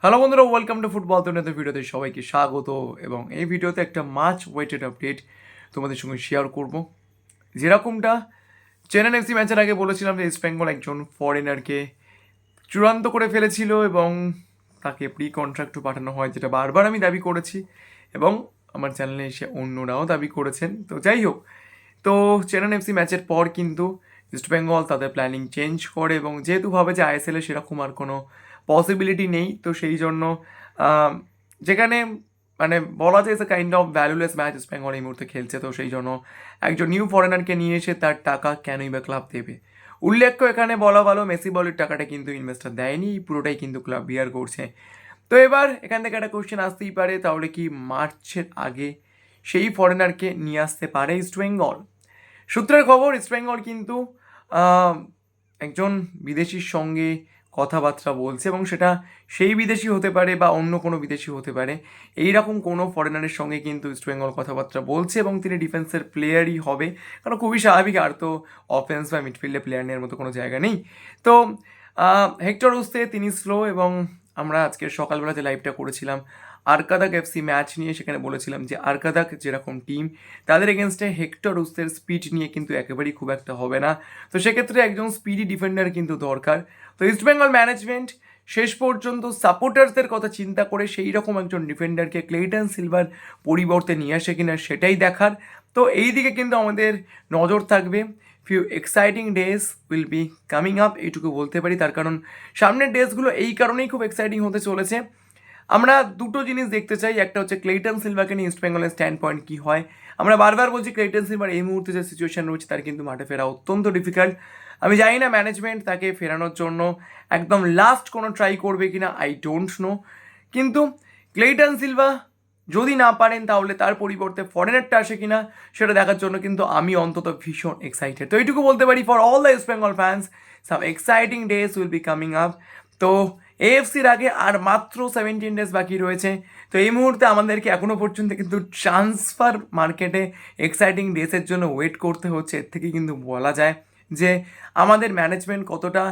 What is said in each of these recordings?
Hello বন্ধুরা, welcome to football দুনিয়াতে ভিডিওতে সবাইকে স্বাগত। এবং এই ভিডিওতে একটা মাচ ওয়েটেড আপডেট তোমাদের সঙ্গে শেয়ার করব। যেরকমটা চেন্নাই এফসি ম্যাচের আগে বলেছিলাম যে ইস্ট বেঙ্গল একজন ফরেনারকে চূড়ান্ত করে ফেলেছিল এবং তাকে প্রি কন্ট্রাক্টও পাঠানো হয়, যেটা বারবার আমি দাবি করেছি এবং আমার চ্যানেলে এসে অন্যরাও দাবি করেছেন। তো যাই হোক, তো চেন্নাই এফসি ম্যাচের পর কিন্তু ইস্টবেঙ্গল তাদের প্ল্যানিং চেঞ্জ করে এবং যেহেতু ভাবে যে আইএসএলে সেরকম আর কোনো পসিবিলিটি নেই, তো সেই জন্য আহ, যেখানে মানে বলা যায় kind of valueless match East Bengal এই মুহূর্তে খেলছে, তো সেই জন্য একজন নিউ ফরেনারকে নিয়ে এসে তার টাকা কেনই বা ক্লাব দেবে। উল্লেখ্য এখানে বলা ভালো, মেসি বলের টাকাটা কিন্তু ইনভেস্টার দেয়নি, পুরোটাই কিন্তু ক্লাব বিয়ার করছে। তো এবার এখান থেকে একটা কোশ্চেন আসতেই পারে, তাহলে কি মার্চের আগে সেই ফরেনারকে নিয়ে আসতে পারে ইস্টবেঙ্গল? সূত্রের খবর, ইস্টবেঙ্গল কিন্তু একজন বিদেশির সঙ্গে কথাবার্তা বলছে এবং সেটা সেই বিদেশি হতে পারে বা অন্য কোনো বিদেশি হতে পারে। এই রকম কোনো ফরেনারের সঙ্গে কিন্তু ইস্টবেঙ্গল কথাবার্তা বলছে এবং তিনি ডিফেন্সের প্লেয়ারই হবে, কারণ খুবই স্বাভাবিক, আর তো অফেন্স বা মিডফিল্ডে প্লেয়ার নেওয়ার মতো কোনো জায়গা নেই। তো হেক্টর উস্তে তিনি স্লো, এবং আমরা আজকে সকালবেলা যে লাইভটা করেছিলাম আরকাদাক এফসি ম্যাচ নিয়ে, সেখানে বলেছিলাম যে আরকাদাক যেরকম টিম, তাদের এগেনস্টে হেক্টর উস্তের স্পিড নিয়ে কিন্তু একেবারেই খুব একটা হবে না। তো সেক্ষেত্রে একজন স্পিডি ডিফেন্ডার কিন্তু দরকার। তো ইস্টবেঙ্গল ম্যানেজমেন্ট শেষ পর্যন্ত সাপোর্টার্সদের কথা চিন্তা করে সেই রকম একজন ডিফেন্ডারকে ক্লেইটন সিলভার পরিবর্তে নিয়ে আসে কিনা সেটাই দেখার। তো এই দিকে কিন্তু আমাদের নজর থাকবে। Few exciting days will be coming up, এইটুকু বলতে পারি। তার কারণ সামনের ডেজগুলো এই কারণেই খুব এক্সাইটিং হতে চলেছে। আমরা দুটো জিনিস দেখতে চাই, একটা হচ্ছে ক্লেইটন সিলভাকে নিয়ে ইস্ট বেঙ্গলের স্ট্যান্ড পয়েন্ট কী হয়। আমরা বারবার বলছি ক্লেইটন সিলভার এই মুহূর্তে যে সিচুয়েশন রয়েছে তার কিন্তু মাঠে ফেরা অত্যন্ত ডিফিকাল্ট। আমি জানি না ম্যানেজমেন্ট তাকে ফেরানোর জন্য একদম লাস্ট কোনো ট্রাই করবে কিনা, আই ডোন্ট নো। কিন্তু ক্লেইটন সিলভা যদি না পারেন তাহলে তার পরিবর্তে ফরেনারটা আসে কিনা সেটা দেখার জন্য কিন্তু আমি অন্তত ভীষণ এক্সাইটেড। তো এইটুকু বলতে পারি, for all the east Bengal fans some exciting days will be coming up. তো এএফসির আগে আর মাত্র 17 ডেজ বাকি রয়েছে। তো এই মুহূর্তে আমাদেরকে এখনও পর্যন্ত কিন্তু ট্রান্সফার মার্কেটে এক্সাইটিং ডেসের জন্য ওয়েট করতে হচ্ছে। এর থেকে কিন্তু বলা যায় যে আমাদের ম্যানেজমেন্ট কতটা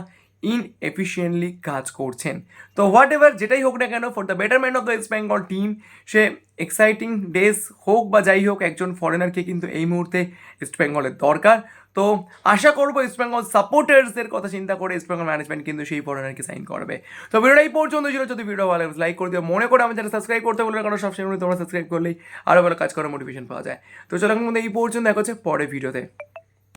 ইনএফিশিয়েন্টলি কাজ করছেন। তো হোয়াট এভার যেটাই হোক না কেন, for the betterment of the east Bengal team, say exciting days হোক বা যাই হোক, একজন ফরেনারকে কিন্তু এই মুহূর্তে ইস্ট বেঙ্গলের দরকার। তো আশা করবো ইস্ট বেঙ্গল সাপোর্টার্সদের কথা চিন্তা করে ইস্ট বেঙ্গল ম্যানেজমেন্ট কিন্তু সেই ফরেনারকে সাইন করবে। তো ভিডিওটা এই পর্যন্ত ছিল। যদি ভিডিও ভালো লাইক করে দিও, মনে করে আমাদের সাবস্ক্রাইব করতে বলবে, কারণ সবসময় তোমরা সাবস্ক্রাইব করলেই আরও ভালো কাজ করার মোটিভেশন পাওয়া যায়। তো চলো এখন এই পর্যন্ত দেখা হচ্ছে পরে ভিডিওতে।